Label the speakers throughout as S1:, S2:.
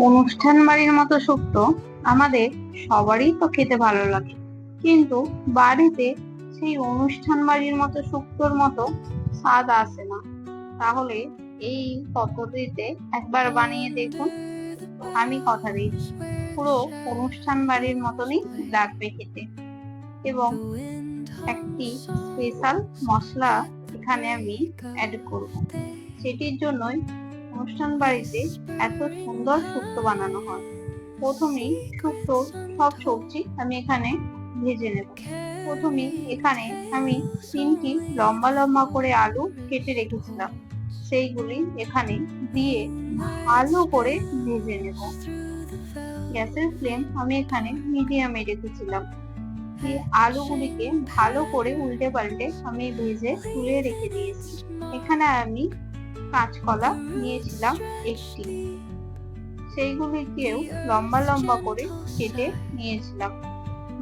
S1: অনুষ্ঠান বাড়ির মতো শুক্তো আমাদের সবারই তো খেতে ভালো লাগে, কিন্তু বাড়িতে সেই অনুষ্ঠান বাড়ির মতো শুক্তোর মতো স্বাদ আসে না। তাহলে এই পদ্ধতিতে একবার বানিয়ে দেখুন। আমি কথা দিচ্ছি, পুরো অনুষ্ঠান বাড়ির মতনই লাগবে খেতে। এবং একটি স্পেশাল মশলা এখানে আমি অ্যাড করব, সেটির জন্যই অনুষ্ঠান বাড়িতে এত সুন্দর শুক্তো বানানো হয়। প্রথমেই শুক্তোর সব সবজি আমি এখানে ভেজে নেব। প্রথমেই এখানে আমি 3টি লম্বা লম্বা করে আলু কেটে রেখেছিলাম, সেইগুলি এখানে দিয়ে ভালো করে ভেজে নেব। গ্যাসের ফ্লেম আমি এখানে মিডিয়ামে রেখেছিলাম। এই আলুগুলিকে ভালো করে উল্টে পাল্টে আমি ভেজে তুলে রেখে দিয়েছি। এখানে আমি কাঁচকলা নিয়েছিলাম একটি, সেইগুলিকেও লম্বা লম্বা করে কেটে নিয়েছিলাম।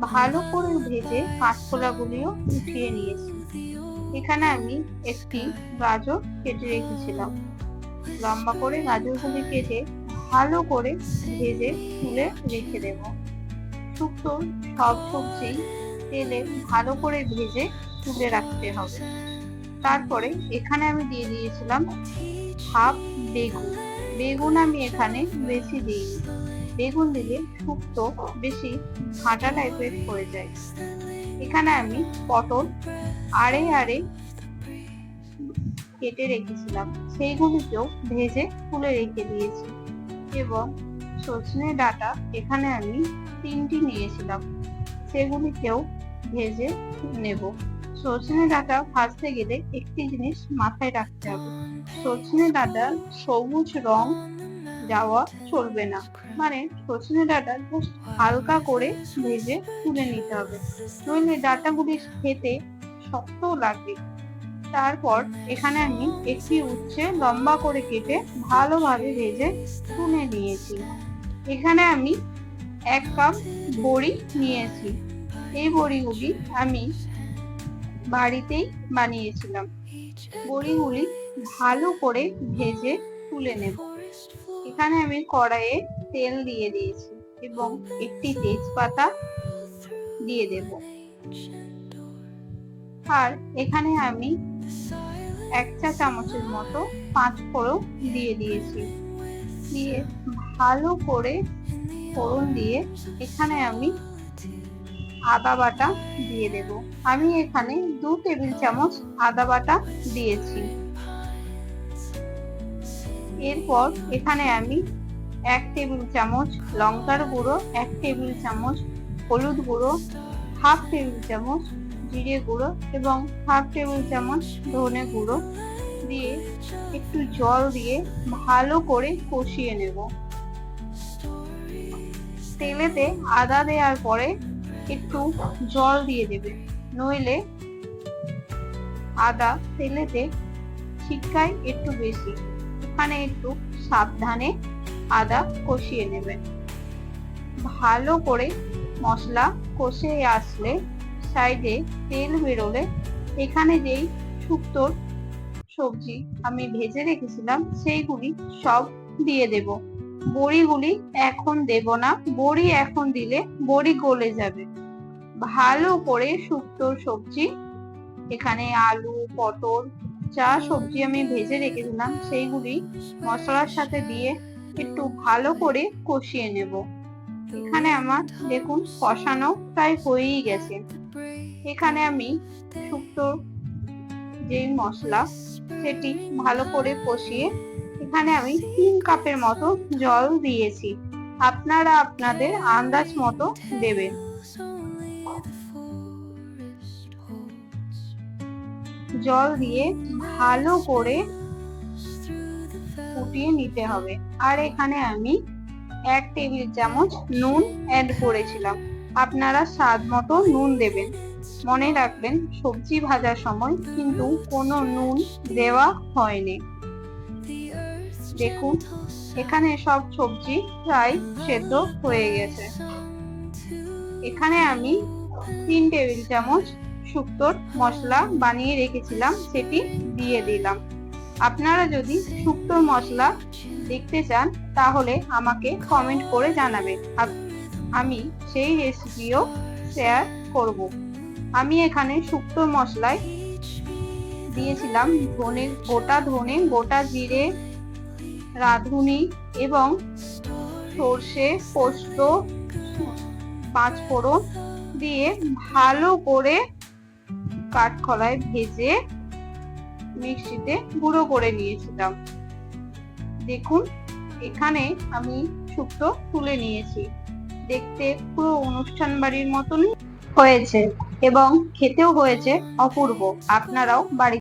S1: ভালো করে ভেজে কাঁচকলাগুলিও উঠিয়ে নিয়েছি। এখানে আমি একটি গাজর কেটে রেখেছিলাম, লম্বা করে গাজরগুলি কেটে ভালো করে ভেজে তুলে রেখে দেব। শুক্তোর সব সবজি তেলে ভালো করে ভেজে তুলে রাখতে হবে। তারপরে এখানে আমি দিয়ে দিয়েছিলাম হাফ বেগুন। বেগুন আমি এখানে বেশি দিইনি, বেগুন দিলে শুক্তো বেশি ঘাঁটা টাইপের হয়ে যায়। এখানে আমি পটল আড়ে আড়ে কেটে রেখেছিলাম, সেইগুলিকেও ভেজে তুলে রেখে দিয়েছি। এবং সজনে ডাঁটা এখানে আমি 3টি নিয়েছিলাম, সেগুলিকেও ভেজে নেব। সজনে ডাঁটা ভাজতে গেলে একটি জিনিস মাথায় রাখতে হবে, সজনে ডাঁটার সবুজ রং যাওয়া চলবে না, মানে সজনে ডাঁটা জাস্ট হালকা করে ভেজে তুলে নিতে হবে, নইলে ডাঁটাগুলি খেতে শক্ত লাগবে। তারপর এখানে আমি একটি উচ্ছে লম্বা করে কেটে ভালোভাবে ভেজে তুলে নিয়েছি। এখানে আমি 1 কাপ বড়ি নিয়েছি, এই বড়িগুলি আমি বাড়িতেই বানিয়েছিলাম। বড়িগুলি ভালো করে ভেজে তুলে নেব। এখানে আমি কড়াইয়ে তেল দিয়ে দিয়েছি এবং একটি তেজপাতা দিয়ে দেব। আর এখানে আমি 1 চা চামচের মতো 5 ফোড়ন দিয়ে দিয়েছি। দিয়ে ভালো করে ফোড়ন দিয়ে এখানে আমি আদা বাটা দিয়ে দেব। আমি এখানে 2 টেবিল চামচ আদা বাটা দিয়েছি। এরপর এখানে আমি 1 টেবিল চামচ লঙ্কার গুঁড়ো, 1 টেবিল চামচ হলুদ গুঁড়ো, হাফ টেবিল চামচ জিরে গুঁড়ো এবং হাফ টেবিল চামচ ধনে গুঁড়ো দিয়ে একটু জল দিয়ে ভালো করে কষিয়ে নেব। তেলেতে আদা দেওয়ার পরে একটু জল দিয়ে দেবে, নইলে আদা তেলেতে ছিটকায় একটু বেশি। এখানে একটু সাবধানে আদা কষিয়ে নেবেন। ভালো করে মশলা কষে আসলে সাইডে তেল বেরোলে এখানে যেই শুক্তোর সবজি আমি ভেজে রেখেছিলাম সেইগুলি সব দিয়ে দেব। বড়িগুলি এখন দেব না, বড়ি এখন দিলে বড়ি গলে যাবে। ভালো করে শুক্তোর সবজি এখানে আলু পটল যা সবজি আমি ভেজে রেখেছিলাম সেইগুলি মশলার সাথে দিয়ে একটু ভালো করে কষিয়ে নেব। এখানে আমার দেখুন কষানো প্রায় হয়েই গেছে। এখানে আমি শুক্তোর যেই মশলা সেটি ভালো করে কষিয়ে এখানে আমি 3 কাপের মতো জল দিয়েছি, আপনারা আপনাদের আন্দাজ মতো দেবেন। জল দিয়ে ভালো করে ফুটিয়ে নিতে হবে। আর এখানে আমি 1 টেবিল চামচ নুন অ্যাড করেছিলাম, আপনারা স্বাদ মতো নুন দেবেন। মনে রাখবেন সবজি ভাজার সময় কিন্তু কোনো নুন দেওয়া হয়নি। দেখুন এখানে সব সবজি প্রায় সেদ্ধ হয়ে গেছে। এখানে আমি 3 টেবিল চামচ শুক্তোর মশলা বানিয়ে রেখেছিলাম সেটি দিয়ে দিলাম। আপনারা যদি শুক্তোর মশলা দেখতে চান তাহলে আমাকে কমেন্ট করে জানাবেন, আমি সেই রেসিপিও শেয়ার করব। আমি এখানে শুক্তো মশলায় দিয়েছিলাম গোটা ধনে, গোটা জিরে, রাঁধুনি এবং সর্ষে, পোস্ত, পাঁচফোড়ন দিয়ে ভালো করে কাঠখোলায় ভেজে মিক্সিতে গুঁড়ো করে নিয়েছিলাম। দেখুন এখানে আমি শুক্তো তুলে নিয়েছি। দেখতে পুরো অনুষ্ঠান বাড়ির মতনই হয়েছে এবং খেতেও হয়েছে অপূর্ব। আপনারাও বাড়িতে